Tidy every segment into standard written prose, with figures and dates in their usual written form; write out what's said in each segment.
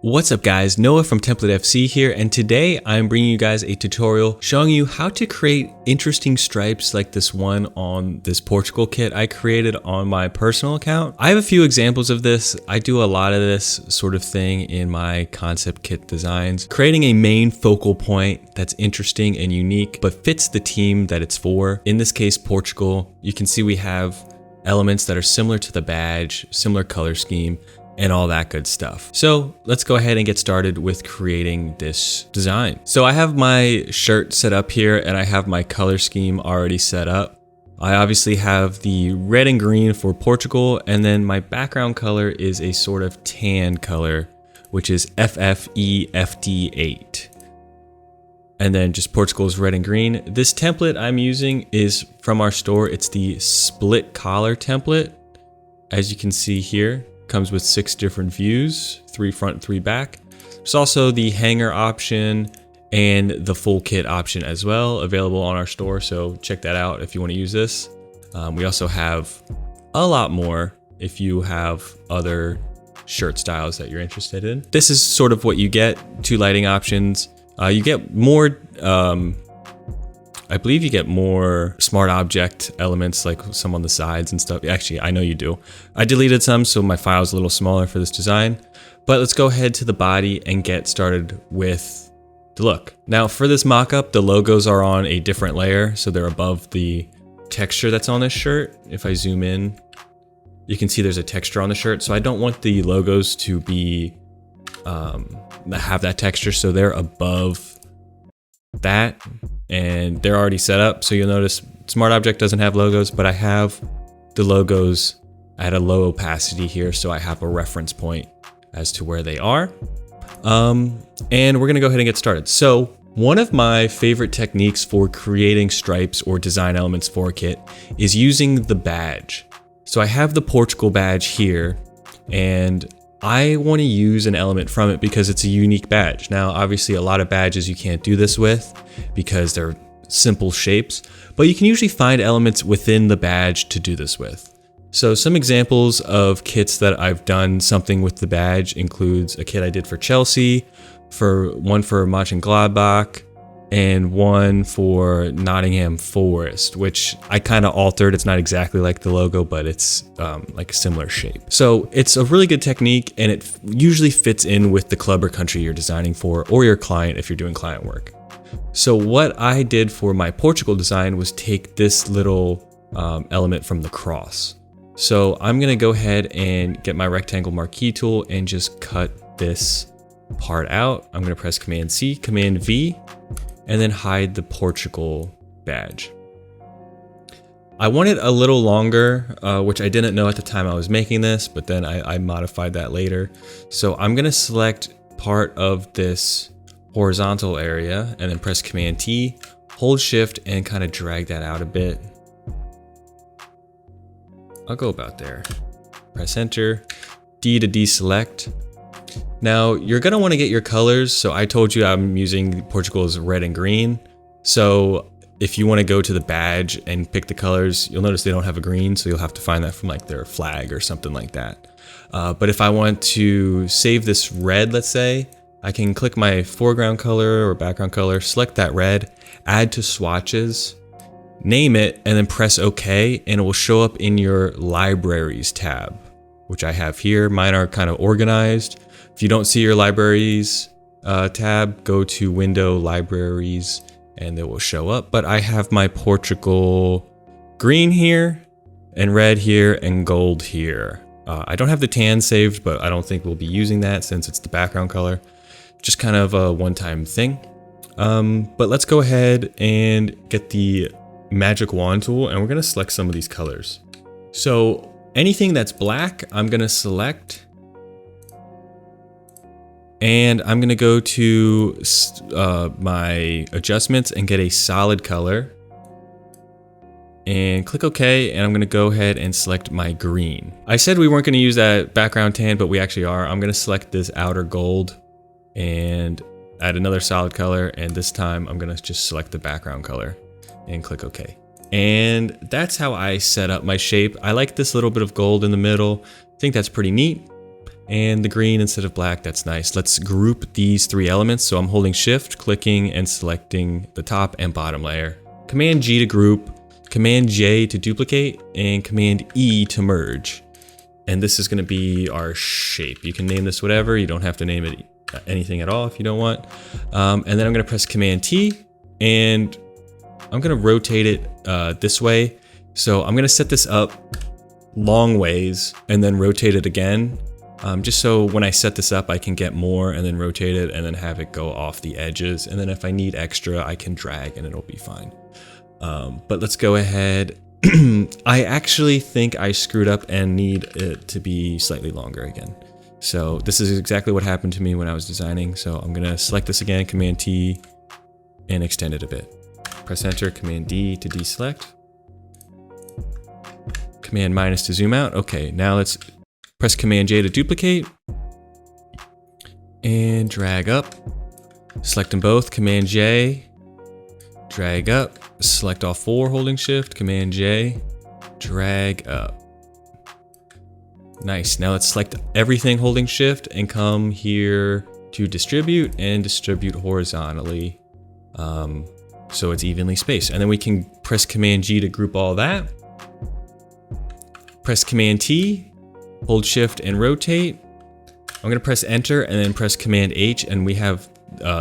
What's up guys, Noah from TemplateFC here, and today I'm bringing you guys a tutorial showing you how to create interesting stripes like this one on this Portugal kit I created on my personal account. I have a few examples of this. I do a lot of this sort of thing in my concept kit designs, creating a main focal point that's interesting and unique but fits the team that it's for. In this case, Portugal. You can see we have elements that are similar to the badge, similar color scheme, and all that good stuff. So let's go ahead and get started with creating this design. So I have my shirt set up here and I have my color scheme already set up. I obviously have the red and green for Portugal, and then my background color is a sort of tan color, which is FFEFD8. And then just Portugal's red and green. This template I'm using is from our store. It's the split collar template. As you can see here, comes with 6 different views, 3 front, 3 back. There's also the hanger option and the full kit option as well, available on our store, so check that out if you want to use this. We also have a lot more if you have other shirt styles that you're interested in. This is sort of what you get: 2 lighting options. You get more, I believe you get more smart object elements, like some on the sides and stuff. Actually, I know you do. I deleted some, so my file's a little smaller for this design. But let's go ahead to the body and get started with the look. Now for this mock-up, the logos are on a different layer, so they're above the texture that's on this shirt. If I zoom in, you can see there's a texture on the shirt, so I don't want the logos to be have that texture, so they're above that, and they're already set up. So you'll notice Smart Object doesn't have logos, but I have the logos at a low opacity here, so I have a reference point as to where they are. And we're gonna go ahead and get started. So one of my favorite techniques for creating stripes or design elements for a kit is using the badge. So I have the Portugal badge here, and I want to use an element from it because it's a unique badge. Now, obviously a lot of badges you can't do this with because they're simple shapes, but you can usually find elements within the badge to do this with. So some examples of kits that I've done something with the badge includes a kit I did for Chelsea, one for Mönchengladbach, and one for Nottingham Forest, which I kind of altered. It's not exactly like the logo, but it's like a similar shape. So it's a really good technique, and it usually fits in with the club or country you're designing for, or your client if you're doing client work. So what I did for my Portugal design was take this little element from the cross. So I'm gonna go ahead and get my rectangle marquee tool and just cut this part out. I'm gonna press Command C, Command V, and then hide the Portugal badge. I want it a little longer, which I didn't know at the time I was making this, but then I modified that later. So I'm gonna select part of this horizontal area and then press Command T, hold Shift, and kind of drag that out a bit. I'll go about there. Press Enter, D to deselect. Now you're gonna want to get your colors. So I told you I'm using Portugal's red and green. So if you want to go to the badge and pick the colors, you'll notice they don't have a green, so you'll have to find that from like their flag or something like that. But if I want to save this red, let's say, I can click my foreground color or background color, select that red, add to swatches, name it, and then press OK, and it will show up in your libraries tab, which I have here. Mine are kind of organized. If you don't see your libraries tab, go to Window, Libraries, and it will show up. But I have my Portugal green here, and red here, and gold here. I don't have the tan saved, but I don't think we'll be using that since it's the background color. Just kind of a one-time thing. But let's go ahead and get the magic wand tool, and we're gonna select some of these colors. So anything that's black, I'm gonna select. And I'm gonna go to my adjustments and get a solid color and click OK, and I'm gonna go ahead and select my green. I said we weren't gonna use that background tan, but we actually are. I'm gonna select this outer gold and add another solid color, and this time I'm gonna just select the background color and click OK. And that's how I set up my shape. I like this little bit of gold in the middle. I think that's pretty neat. And the green instead of black, that's nice. Let's group these 3 elements. So I'm holding shift, clicking, and selecting the top and bottom layer. Command G to group, Command J to duplicate, and Command E to merge. And this is gonna be our shape. You can name this whatever. You don't have to name it anything at all if you don't want. And then I'm gonna press Command T, and I'm gonna rotate it this way. So I'm gonna set this up long ways and then rotate it again. Just so when I set this up, I can get more and then rotate it and then have it go off the edges. And then if I need extra, I can drag and it'll be fine. But let's go ahead. I actually think I screwed up and need it to be slightly longer again. So this is exactly what happened to me when I was designing. So I'm gonna select this again, Command T, and extend it a bit. Press Enter, Command D to deselect. Command minus to zoom out. Okay, now let's press Command J to duplicate and drag up. Select them both, Command J, drag up, select all 4 holding shift, Command J, drag up. Nice, now let's select everything holding shift and come here to distribute and distribute horizontally so it's evenly spaced. And then we can press Command G to group all that. Press Command T, hold shift and rotate. I'm gonna press Enter and then press Command H, and we have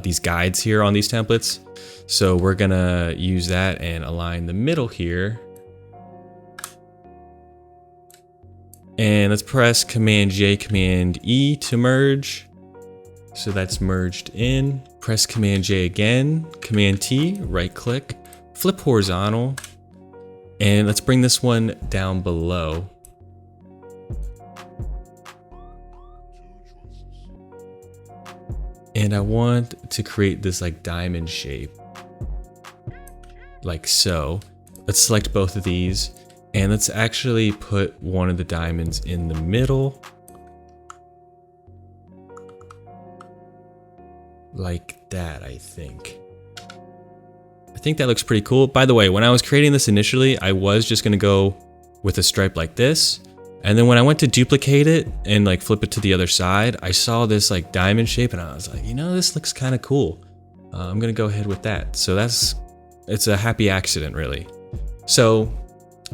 these guides here on these templates. So we're gonna use that and align the middle here. And let's press Command J, Command E to merge. So that's merged in. Press Command J again, Command T, right click, flip horizontal. And let's bring this one down below. And I want to create this like diamond shape, like so. Let's select both of these and let's actually put one of the diamonds in the middle. Like that, I think. I think that looks pretty cool. By the way, when I was creating this initially, I was just gonna go with a stripe like this. And then when I went to duplicate it and like flip it to the other side, I saw this like diamond shape and I was like, you know, this looks kind of cool. I'm gonna go ahead with that. So it's a happy accident really. So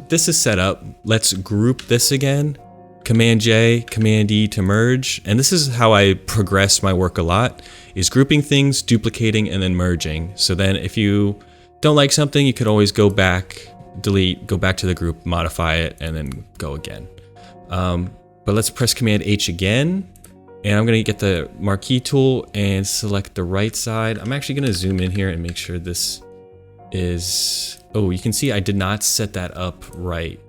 this is set up. Let's group this again. Command J, Command E to merge. And this is how I progress my work a lot, is grouping things, duplicating, and then merging. So then if you don't like something, you could always go back, delete, go back to the group, modify it, and then go again. But let's press Command H again. And I'm gonna get the Marquee tool and select the right side. I'm actually gonna zoom in here and make sure this is, oh, you can see I did not set that up right.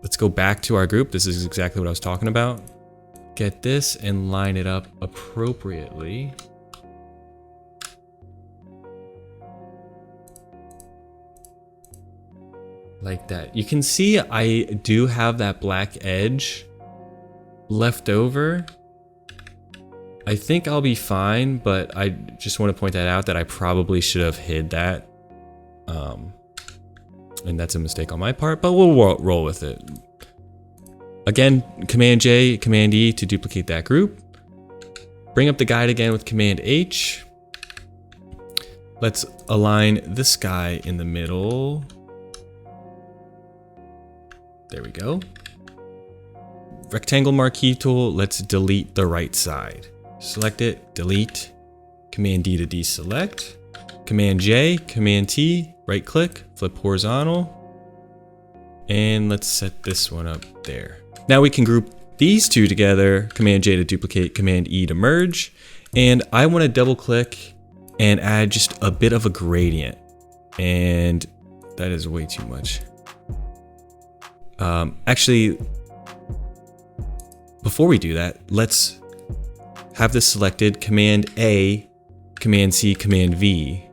Let's go back to our group. This is exactly what I was talking about. Get this and line it up appropriately. Like that. You can see I do have that black edge left over. I think I'll be fine, but I just want to point that out that I probably should have hid that. And that's a mistake on my part, but we'll roll with it. Again, Command J, Command E to duplicate that group. Bring up the guide again with Command H. Let's align this guy in the middle. There we go. Rectangle Marquee tool, let's delete the right side. Select it, delete, Command D to deselect, Command J, Command T, right click, flip horizontal, and let's set this one up there. Now we can group these two together, Command J to duplicate, Command E to merge, and I want to double click and add just a bit of a gradient, and that is way too much. Actually, before we do that, let's have this selected, Command A, Command C, Command V,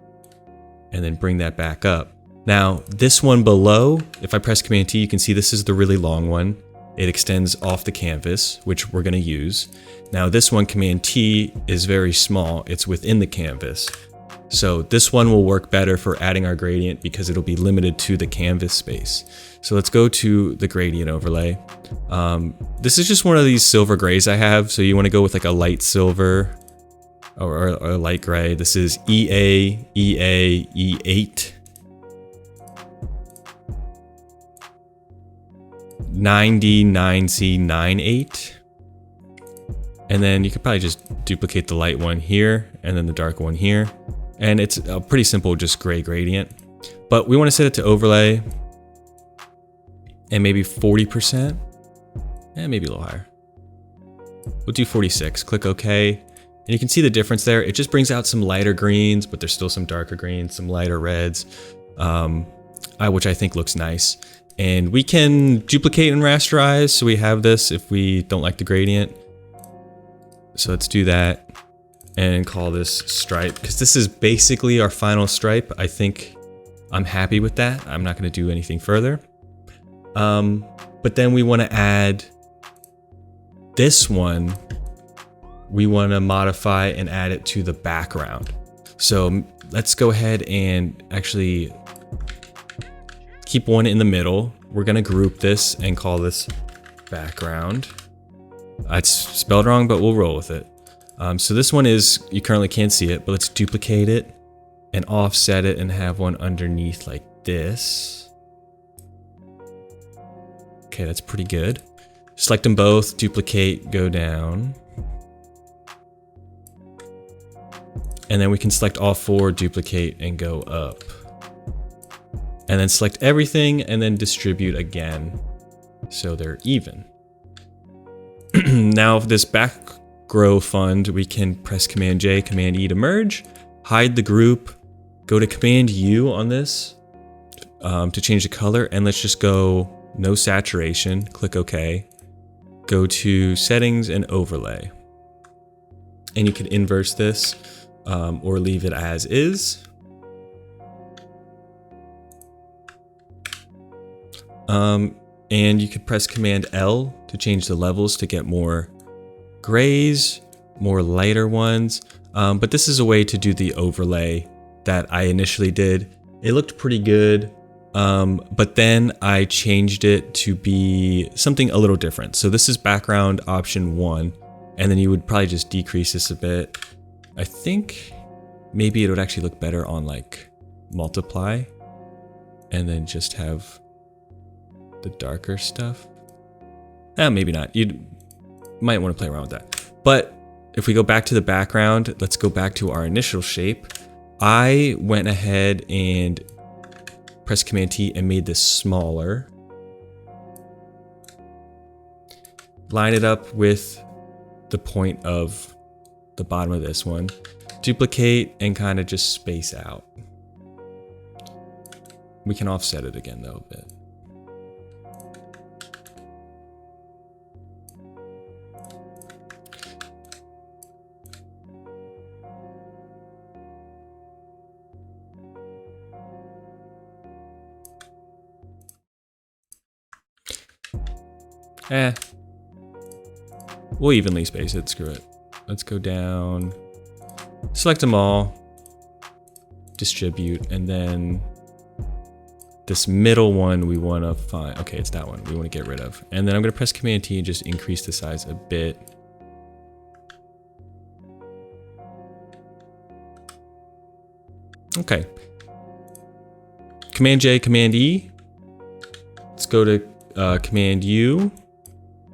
and then bring that back up. Now, this one below, if I press Command T, you can see this is the really long one. It extends off the canvas, which we're gonna use. Now this one, Command T, is very small. It's within the canvas. So this one will work better for adding our gradient because it'll be limited to the canvas space. So let's go to the gradient overlay. This is just one of these silver grays I have. So you want to go with like a light silver or a light gray. This is EA, E8. 99C98. And then you could probably just duplicate the light one here and then the dark one here. And it's a pretty simple, just gray gradient. But we want to set it to overlay and maybe 40%. And maybe a little higher. We'll do 46, click OK. And you can see the difference there. It just brings out some lighter greens, but there's still some darker greens, some lighter reds, which I think looks nice. And we can duplicate and rasterize. So we have this if we don't like the gradient. So let's do that and call this stripe because this is basically our final stripe. I think I'm happy with that. I'm not going to do anything further. But then we want to add this one. We want to modify and add it to the background. So let's go ahead and actually keep one in the middle. We're going to group this and call this background. It's spelled wrong, but we'll roll with it. So this one is, you currently can't see it, but let's duplicate it and offset it and have one underneath like this. Okay, that's pretty good. Select them both, duplicate, go down. And then we can select all four, duplicate, and go up. And then select everything and then distribute again so they're even. Now this back grow fund, we can press Command J, Command E to merge, hide the group, go to Command U on this to change the color, and let's just go no saturation, click OK, go to settings and overlay. And you can inverse this or leave it as is. And you could press Command L to change the levels to get more grays, more lighter ones. But this is a way to do the overlay that I initially did. It looked pretty good, but then I changed it to be something a little different. So this is background option 1, and then you would probably just decrease this a bit. I think maybe it would actually look better on like multiply, and then just have the darker stuff. Maybe not. You might want to play around with that. But if we go back to the background, let's go back to our initial shape. I went ahead and pressed Command T and made this smaller. Line it up with the point of the bottom of this one. Duplicate and kind of just space out. We can offset it again though a bit. We'll evenly space it, screw it. Let's go down, select them all, distribute, and then this middle one we want to find. Okay, it's that one we want to get rid of. And then I'm going to press Command T and just increase the size a bit. Okay. Command J, Command E. Let's go to Command U.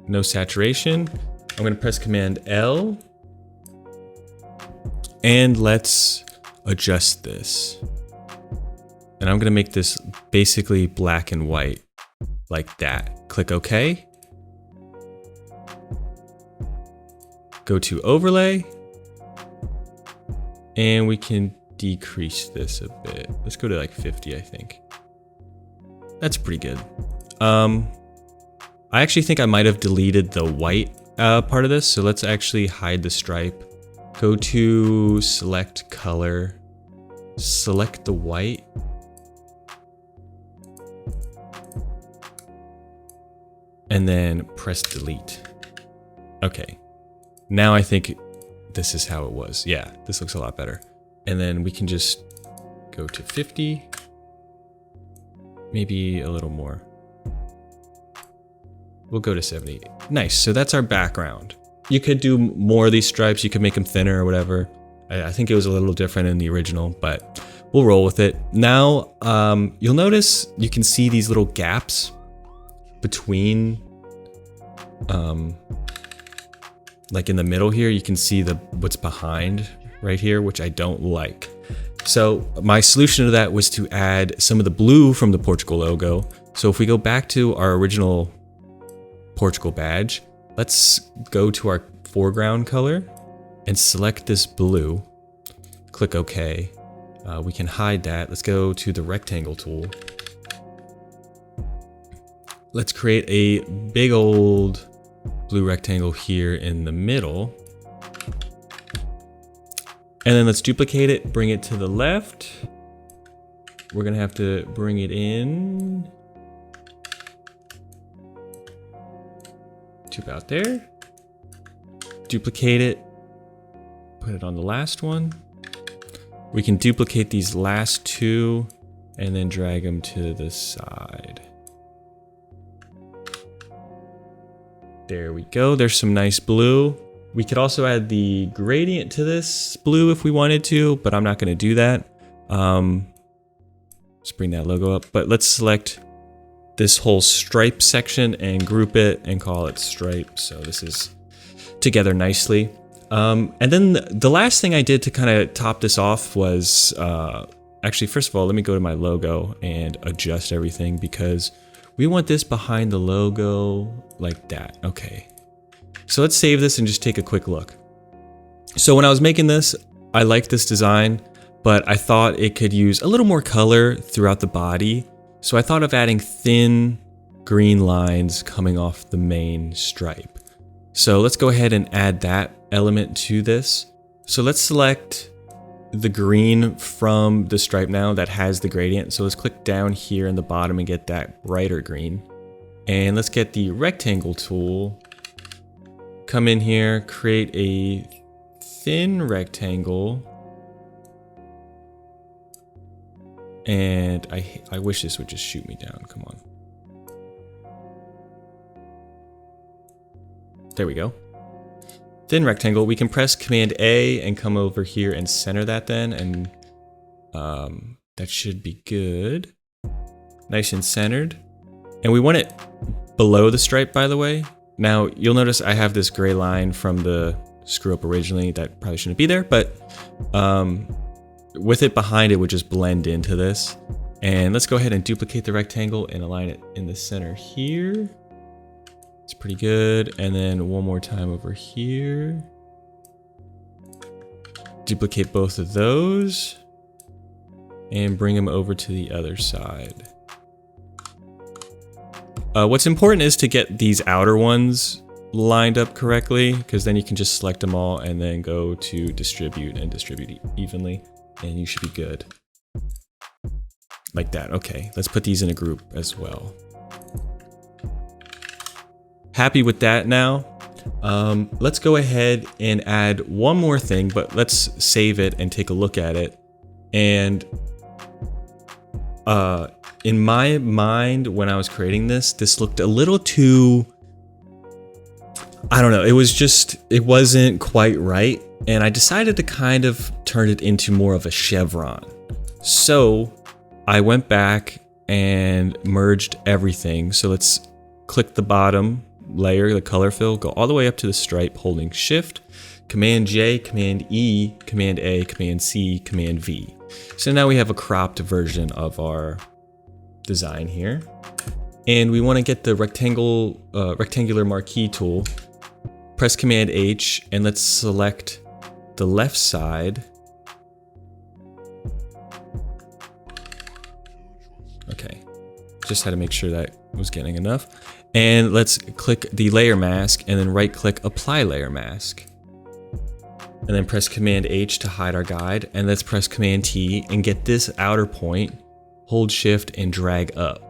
No saturation. I'm going to press Command L. And let's adjust this. And I'm going to make this basically black and white like that. Click OK. Go to overlay. And we can decrease this a bit. Let's go to like 50, I think. That's pretty good. I actually think I might have deleted the white part of this. So let's actually hide the stripe. Go to select color, select the white. And then press delete. Okay. Now I think this is how it was. Yeah, this looks a lot better. And then we can just go to 50, maybe a little more. We'll go to 70. Nice, so that's our background. You could do more of these stripes, you could make them thinner or whatever. I think it was a little different in the original, but we'll roll with it. Now, you'll notice you can see these little gaps between, like in the middle here, you can see what's behind right here, which I don't like. So my solution to that was to add some of the blue from the Portugal logo. So if we go back to our original Portugal badge, let's go to our foreground color and select this blue. Click OK. We can hide that. Let's go to the rectangle tool. Let's create a big old blue rectangle here in the middle. And then let's duplicate it, bring it to the left. We're gonna have to bring it in to about there. Duplicate it, put it on the last one. We can duplicate these last two and then drag them to the side. There we go, there's some nice blue. We could also add the gradient to this blue if we wanted to, but I'm not gonna do that. Let's bring that logo up, but let's select this whole stripe section and group it and call it stripe. So this is together nicely. And then the last thing I did to kind of top this off was, actually, first of all, let me go to my logo and adjust everything because we want this behind the logo like that. Okay. So let's save this and just take a quick look. So when I was making this, I liked this design, but I thought it could use a little more color throughout the body. So I thought of adding thin green lines coming off the main stripe. So let's go ahead and add that element to this. So let's select the green from the stripe now that has the gradient. So let's click down here in the bottom and get that brighter green. And let's get the rectangle tool. Come in here, create a thin rectangle. And I wish this would just shoot me down, come on. There we go. Thin rectangle, we can press Command A and come over here and center that then, and that should be good. Nice and centered. And we want it below the stripe, by the way. Now, you'll notice I have this gray line from the screw up originally that probably shouldn't be there, but with it behind it would just blend into this. And let's go ahead and duplicate the rectangle and align it in the center here. It's pretty good. And then one more time over here. Duplicate both of those and bring them over to the other side. What's important is to get these outer ones lined up correctly, because then you can just select them all and then go to distribute and distribute evenly, and you should be good. Like that. Okay, let's put these in a group as well. Happy with that now. Let's go ahead and add one more thing, but let's save it and take a look at it. And in my mind, when I was creating this looked a little too, I don't know, it wasn't quite right. And I decided to kind of turn it into more of a chevron. So I went back and merged everything. So let's click the bottom layer, the color fill, go all the way up to the stripe, holding Shift, Command J, Command E, Command A, Command C, Command V. So now we have a cropped version of our design here. And we want to get the rectangular marquee tool, press Command H, and let's select the left side. Okay, just had to make sure that was getting enough. And let's click the layer mask and then right click apply layer mask. And then press Command H to hide our guide. And let's press Command T and get this outer point, hold Shift and drag up.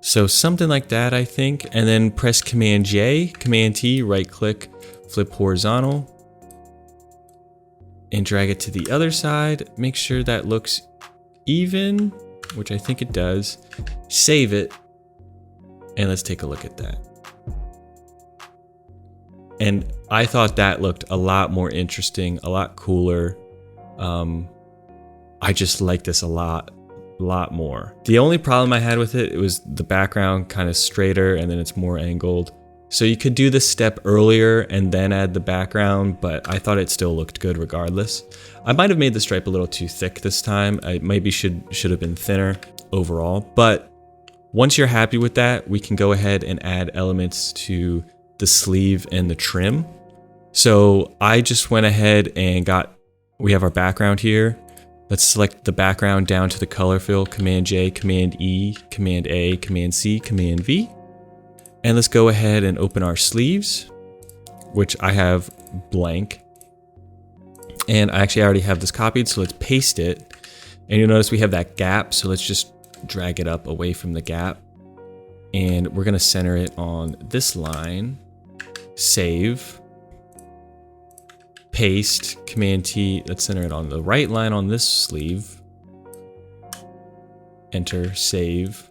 So something like that, I think. And then press Command J, Command T, right click, flip horizontal. and drag it to the other side. Make sure that looks even, which I think it does. Save it, and let's take a look at that. And I thought that looked a lot more interesting, a lot cooler. I just like this a lot more. The only problem I had with it was the background kind of straighter and then it's more angled. So you could do this step earlier and then add the background, but I thought it still looked good regardless. I might have made the stripe a little too thick this time. I maybe should have been thinner overall. But once you're happy with that, we can go ahead and add elements to the sleeve and the trim. So I just went ahead and we have our background here. Let's select the background down to the color fill, Command J, Command E, Command A, Command C, Command V. And let's go ahead and open our sleeves, which I have blank. And I already have this copied, so let's paste it. And you'll notice we have that gap, so let's just drag it up away from the gap. And we're gonna center it on this line, save, paste, Command T, let's center it on the right line on this sleeve, enter, save.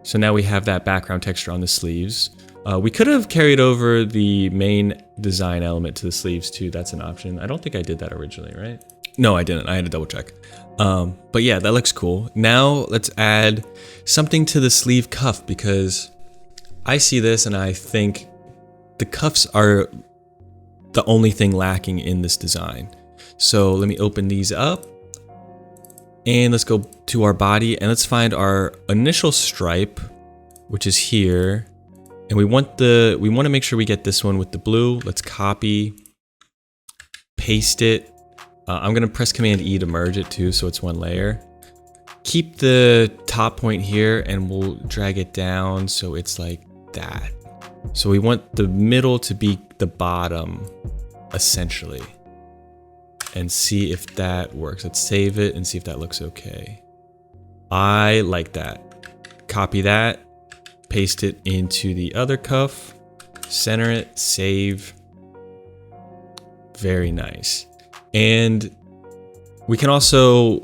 So now we have that background texture on the sleeves. We could have carried over the main design element to the sleeves too. That's an option. I don't think I did that originally, right? No, I didn't. I had to double check. But yeah, that looks cool. Now let's add something to the sleeve cuff, because I see this and I think the cuffs are the only thing lacking in this design. So let me open these up. And let's go to our body and let's find our initial stripe, which is here. And we want to make sure we get this one with the blue. Let's copy, paste it. I'm gonna press Command E to merge it too, so it's one layer. Keep the top point here and we'll drag it down so it's like that. So we want the middle to be the bottom, essentially. And see if that works. Let's save it and see if that looks okay. I like that. Copy that, paste it into the other cuff, center it, save. Very nice. And we can also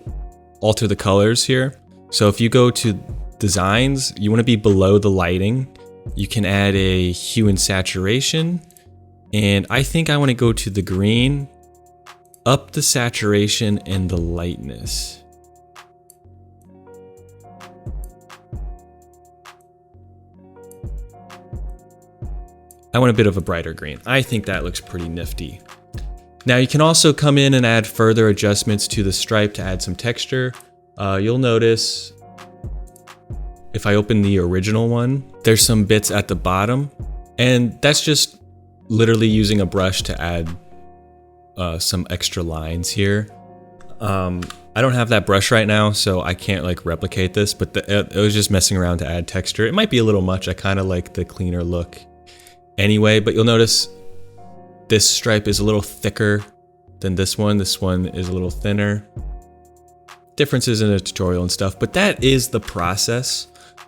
alter the colors here. So if you go to designs, you want to be below the lighting. You can add a hue and saturation. And I think I want to go to the green, up the saturation and the lightness. I want a bit of a brighter green. I think that looks pretty nifty. Now you can also come in and add further adjustments to the stripe to add some texture. You'll notice if I open the original one, there's some bits at the bottom, and that's just literally using a brush to add some extra lines here. I don't have that brush right now, so I can't like replicate this, but it was just messing around to add texture. It might be a little much. I kind of like the cleaner look anyway, but you'll notice this stripe is a little thicker than this one. This one is a little thinner. Differences in the tutorial and stuff, but that is the process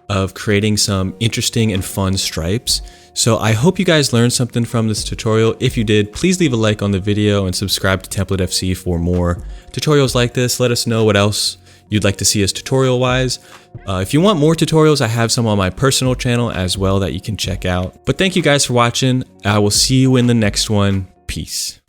of creating some interesting and fun stripes. So I hope you guys learned something from this tutorial. If you did, please leave a like on the video and subscribe to TemplateFC for more tutorials like this. Let us know what else you'd like to see us tutorial wise. If you want more tutorials, I have some on my personal channel as well that you can check out. But thank you guys for watching. I will see you in the next one. Peace.